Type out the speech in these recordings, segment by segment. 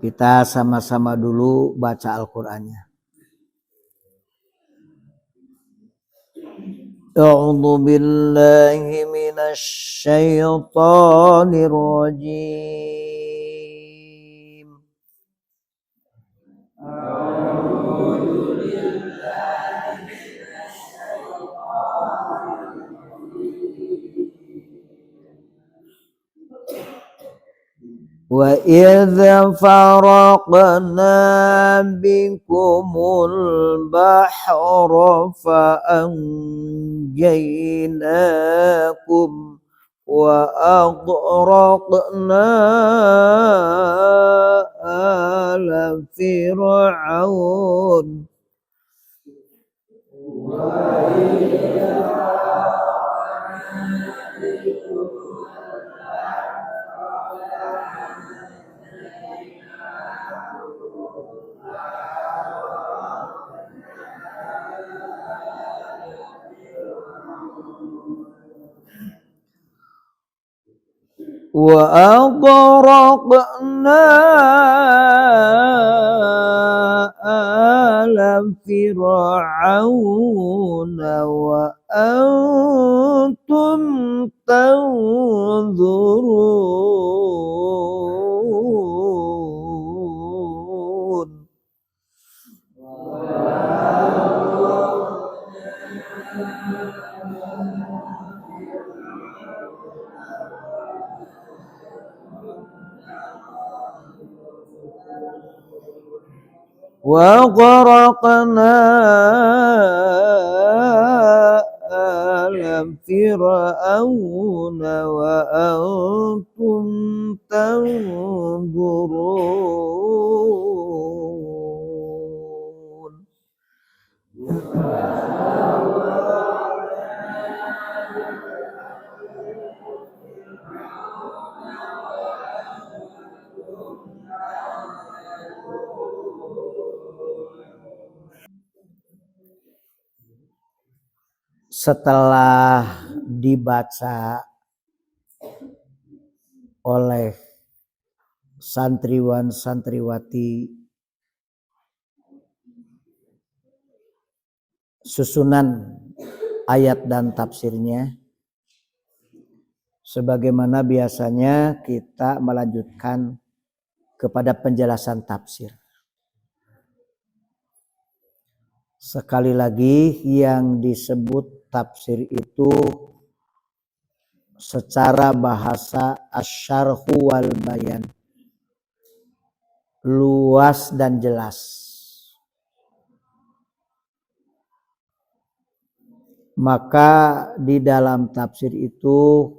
Kita sama-sama dulu baca Al-Qur'annya. A'udzu billahi minasy syaithanir rajim. Wa idza faraqna bikumul bahra fa anjaynakum wa aghraqna ala fir'aun wa aghraqna ala fir'aun wa antum tanzurun. Wa gharaqna ala fir'auna wa antum tanzurun. Setelah dibaca oleh santriwan santriwati susunan ayat dan tafsirnya, sebagaimana biasanya kita melanjutkan kepada penjelasan tafsir. Sekali lagi, yang disebut tafsir itu secara bahasa asyarhu wal bayan, luas dan jelas. Maka di dalam tafsir itu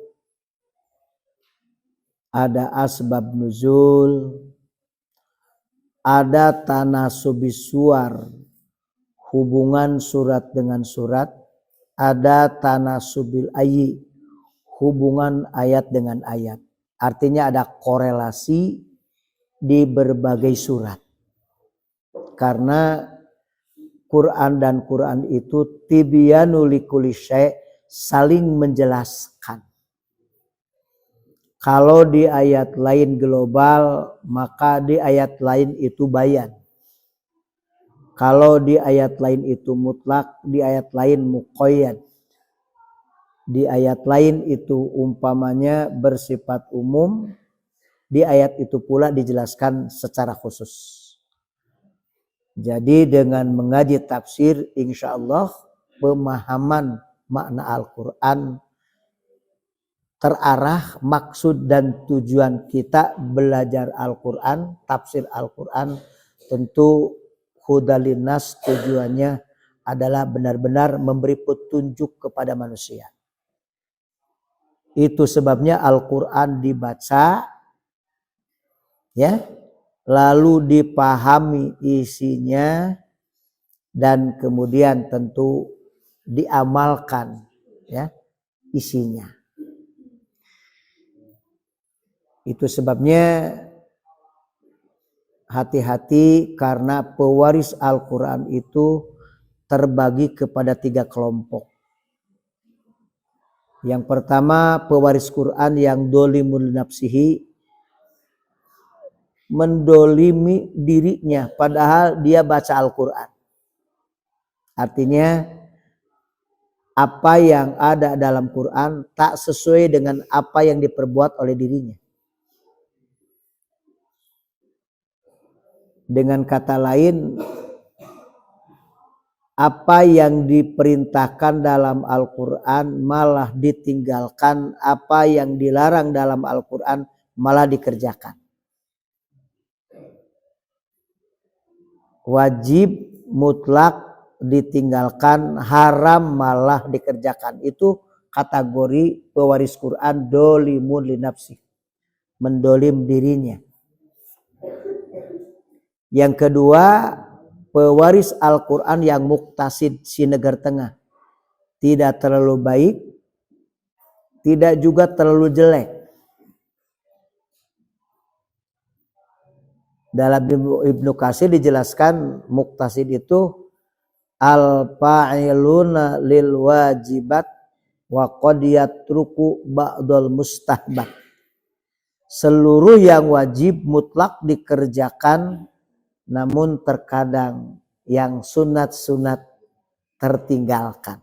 ada asbab nuzul, ada tanasubis suwar, hubungan surat dengan surat, ada tanasubil ayyi, hubungan ayat dengan ayat. Artinya ada korelasi di berbagai surat. Karena Quran dan Quran itu tibyanu likulli syai', saling menjelaskan. Kalau di ayat lain global, maka di ayat lain itu bayan. Kalau di ayat lain itu mutlak, di ayat lain muqayyad. Di ayat lain itu umpamanya bersifat umum, di ayat itu pula dijelaskan secara khusus. Jadi dengan mengaji tafsir, insya Allah pemahaman makna Al-Quran terarah. Maksud dan tujuan kita belajar Al-Quran, tafsir Al-Quran, tentu hudalinas, tujuannya adalah benar-benar memberi petunjuk kepada manusia. Itu sebabnya Al-Quran dibaca, ya, lalu dipahami isinya, dan kemudian tentu diamalkan, ya, isinya. Itu sebabnya hati-hati, karena pewaris Al-Quran itu terbagi kepada 3 kelompok. Yang pertama, pewaris Quran yang dolimun nafsihi, mendolimi dirinya padahal dia baca Al-Quran. Artinya apa yang ada dalam Quran tak sesuai dengan apa yang diperbuat oleh dirinya. Dengan kata lain, apa yang diperintahkan dalam Al-Quran malah ditinggalkan, apa yang dilarang dalam Al-Quran malah dikerjakan. Wajib mutlak ditinggalkan, haram malah dikerjakan. Itu kategori pewaris Quran dolimun linafsi, mendolim dirinya. Yang kedua, pewaris Al-Quran yang muktasid si negara tengah. Tidak terlalu baik, tidak juga terlalu jelek. Dalam Ibnu Katsir dijelaskan muktasid itu al-fa'iluna lil wajibat wa qad yatruku ba'dal mustahbab. Seluruh yang wajib mutlak dikerjakan, namun terkadang yang sunat-sunat tertinggalkan.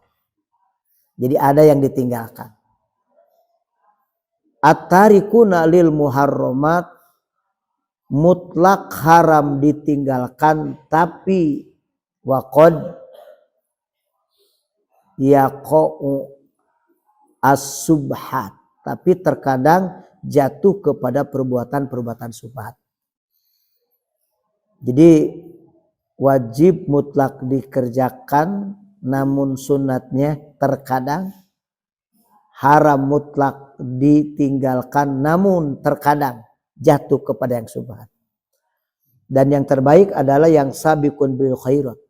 Jadi ada yang ditinggalkan. At-tarikuna lil muharramat, mutlak haram ditinggalkan, tapi waqad yaqa'u as-subhat, tapi terkadang jatuh kepada perbuatan-perbuatan subhat. Jadi wajib mutlak dikerjakan, namun sunatnya terkadang, haram mutlak ditinggalkan, namun terkadang jatuh kepada yang subhat. Dan yang terbaik adalah yang sabiqun bil khairat.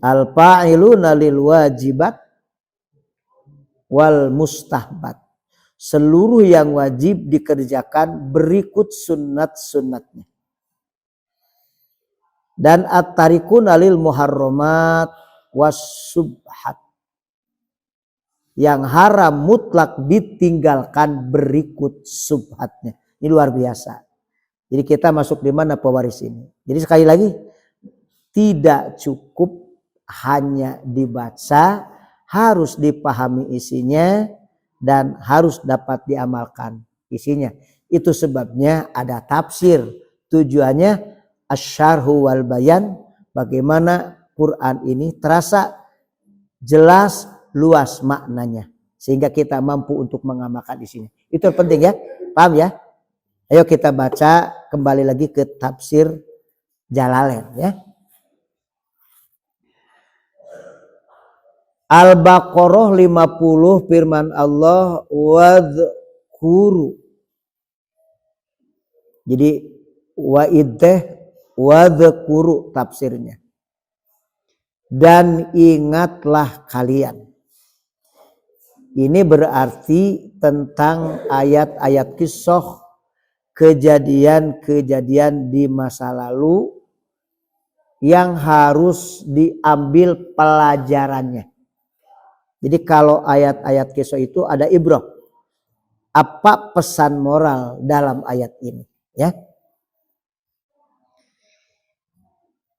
Al-fa'iluna lil wajibat wal mustahbat. Seluruh yang wajib dikerjakan berikut sunat-sunatnya. Dan at-tarikuna lil muharramat was subhat. Yang haram mutlak ditinggalkan berikut subhatnya. Ini luar biasa. Jadi kita masuk di mana pewaris ini? Jadi sekali lagi, tidak cukup hanya dibaca, harus dipahami isinya dan harus dapat diamalkan isinya. Itu sebabnya ada tafsir. Tujuannya asyarhu wal bayan, bagaimana Quran ini terasa jelas, luas maknanya, sehingga kita mampu untuk mengamalkan isinya. Itu penting ya, paham ya? Ayo kita baca kembali lagi ke tafsir Jalalain ya. Al-Baqarah 50, firman Allah wadhkuru. Jadi wa'ideh wadhkuru tafsirnya. Dan ingatlah kalian. Ini berarti tentang ayat-ayat kisah, kejadian-kejadian di masa lalu yang harus diambil pelajarannya. Jadi kalau ayat-ayat kisah itu ada ibrah. Apa pesan moral dalam ayat ini? Ya.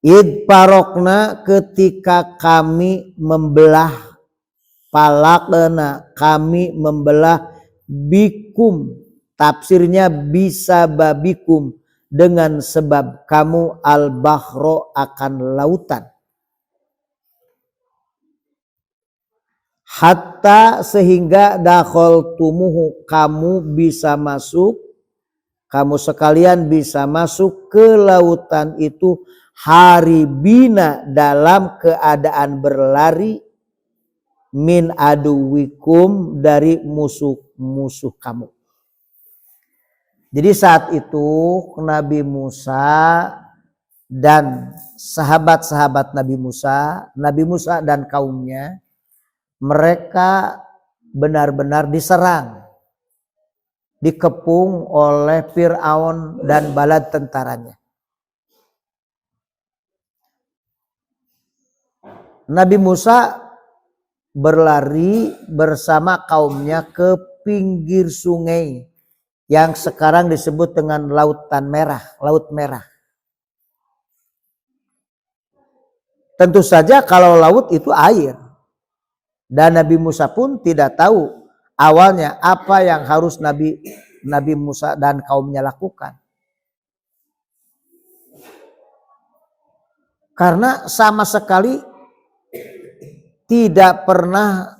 Id parokna, ketika kami membelah, palakna kami membelah, bikum tafsirnya bisa babikum, dengan sebab kamu, al-bahro akan lautan. Hatta sehingga dakhol tumuhu, kamu bisa masuk, kamu sekalian bisa masuk ke lautan itu, haribina dalam keadaan berlari, min aduwikum dari musuh-musuh kamu. Jadi saat itu Nabi Musa dan sahabat-sahabat Nabi Musa dan kaumnya, mereka benar-benar diserang, dikepung oleh Fir'aun dan bala tentaranya. Nabi Musa berlari bersama kaumnya ke pinggir sungai yang sekarang disebut dengan Lautan Merah, Laut Merah. Tentu saja kalau laut itu air. Dan Nabi Musa pun tidak tahu awalnya apa yang harus Nabi Musa dan kaumnya lakukan. Karena sama sekali tidak pernah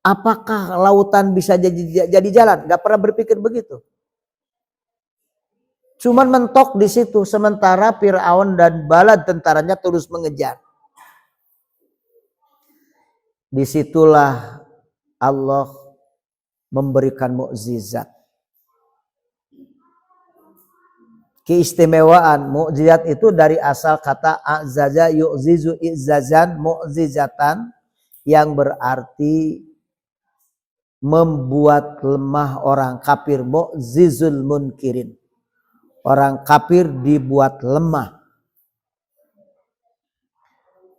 apakah lautan bisa jadi jalan. Gak pernah berpikir begitu. Cuman mentok di situ sementara Firaun dan bala tentaranya terus mengejar. Disitulah Allah memberikan mukjizat. Keistimewaan mukjizat itu dari asal kata azaza yu'zizu izzazan mukjizatan yang berarti membuat lemah orang kafir, mukjizul munkirin. Orang kafir dibuat lemah.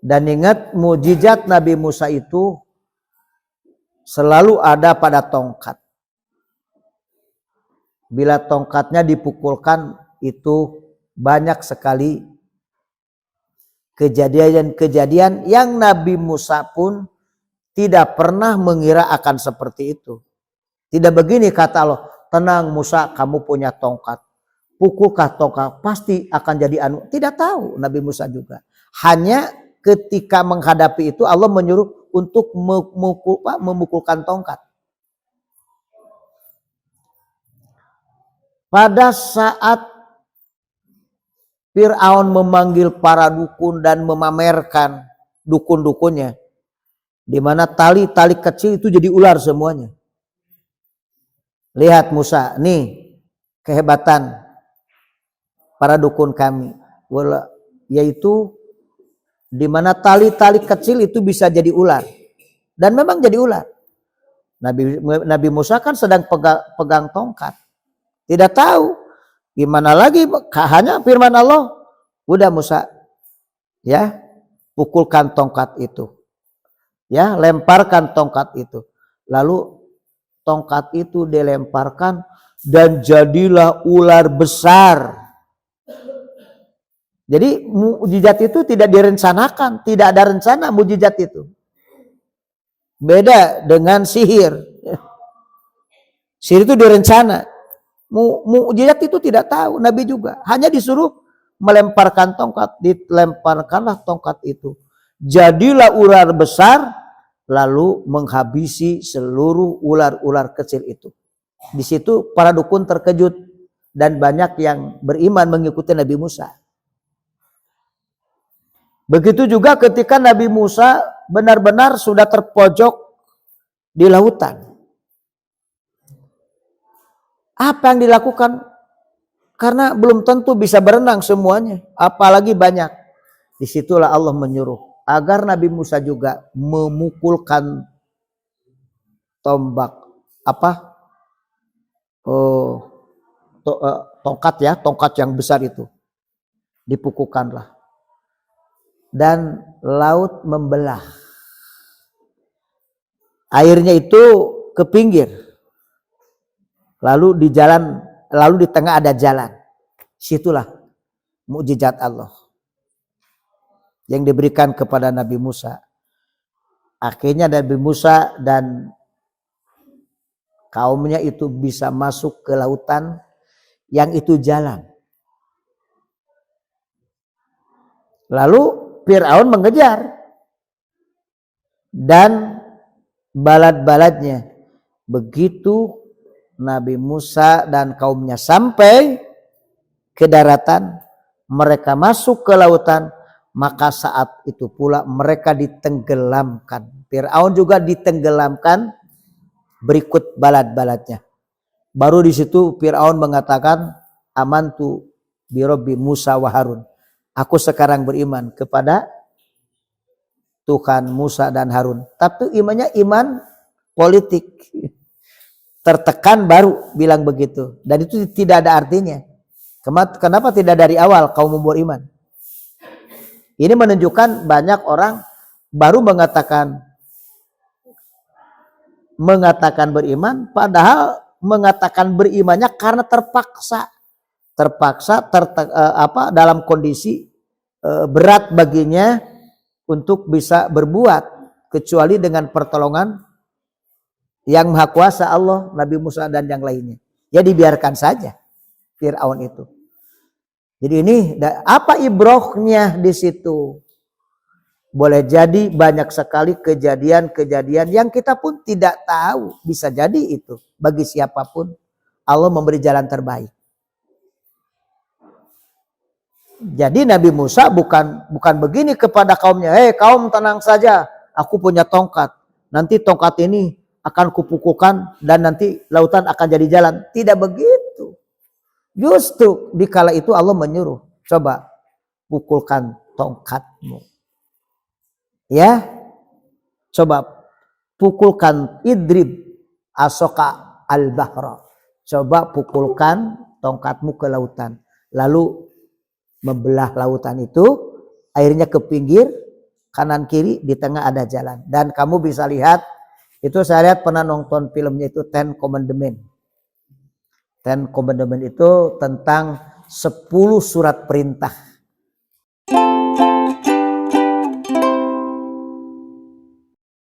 Dan ingat mukjizat Nabi Musa itu selalu ada pada tongkat. Bila tongkatnya dipukulkan itu banyak sekali kejadian-kejadian yang Nabi Musa pun tidak pernah mengira akan seperti itu. Tidak begini kata Allah, tenang Musa kamu punya tongkat. Pukulkah tongkat pasti akan jadi anu. Tidak tahu Nabi Musa juga. Hanya ketika menghadapi itu Allah menyuruh untuk memukulkan tongkat. Pada saat Fir'aun memanggil para dukun dan memamerkan dukun-dukunnya, di mana tali-tali kecil itu jadi ular semuanya. Lihat Musa, nih kehebatan para dukun kami, yaitu di mana tali-tali kecil itu bisa jadi ular, dan memang jadi ular. Nabi Musa kan sedang pegang tongkat, tidak tahu gimana lagi, hanya firman Allah, udah Musa, ya pukulkan tongkat itu, ya lemparkan tongkat itu, lalu tongkat itu dilemparkan dan jadilah ular besar. Jadi mukjizat itu tidak direncanakan, tidak ada rencana mukjizat itu. Beda dengan sihir. Sihir itu direncana. Mukjizat itu tidak tahu, Nabi juga. Hanya disuruh melemparkan tongkat, dilemparkanlah tongkat itu. Jadilah ular besar, lalu menghabisi seluruh ular-ular kecil itu. Di situ para dukun terkejut dan banyak yang beriman mengikuti Nabi Musa. Begitu juga ketika Nabi Musa benar-benar sudah terpojok di lautan. Apa yang dilakukan? Karena belum tentu bisa berenang semuanya, apalagi banyak. Disitulah Allah menyuruh agar Nabi Musa juga memukulkan tombak tongkat yang besar itu. Dipukulkanlah. Dan laut membelah. Airnya itu ke pinggir. Lalu di tengah ada jalan. Situlah mukjizat Allah yang diberikan kepada Nabi Musa. Akhirnya Nabi Musa dan kaumnya itu bisa masuk ke lautan yang itu jalan. Lalu Fir'aun mengejar dan balat-balatnya. Begitu Nabi Musa dan kaumnya sampai ke daratan, mereka masuk ke lautan, maka saat itu pula mereka ditenggelamkan. Fir'aun juga ditenggelamkan berikut balat-balatnya. Baru di situ Fir'aun mengatakan, amantu bi Rabbi Musa wa Harun. Aku sekarang beriman kepada Tuhan Musa dan Harun. Tapi imannya iman politik. Tertekan baru bilang begitu. Dan itu tidak ada artinya. Kenapa tidak dari awal kau membuat iman? Ini menunjukkan banyak orang baru mengatakan beriman, padahal mengatakan berimannya karena terpaksa dalam kondisi berat baginya untuk bisa berbuat, kecuali dengan pertolongan yang maha kuasa Allah, Nabi Musa dan yang lainnya. Ya dibiarkan saja Fir'aun itu. Jadi ini apa ibrohnya di situ? Boleh jadi banyak sekali kejadian-kejadian yang kita pun tidak tahu. Bisa jadi itu bagi siapapun Allah memberi jalan terbaik. Jadi Nabi Musa bukan begini kepada kaumnya, kaum tenang saja, aku punya tongkat. Nanti tongkat ini akan kupukulkan dan nanti lautan akan jadi jalan. Tidak begitu. Justru dikala itu Allah menyuruh, coba pukulkan tongkatmu. Ya, coba pukulkan idrib asoka al-bahra. Coba pukulkan tongkatmu ke lautan. Lalu membelah lautan itu, airnya ke pinggir, kanan kiri, di tengah ada jalan. Dan kamu bisa lihat, itu saya lihat pernah nonton filmnya itu Ten Commandment. Ten Commandment itu tentang 10 surat perintah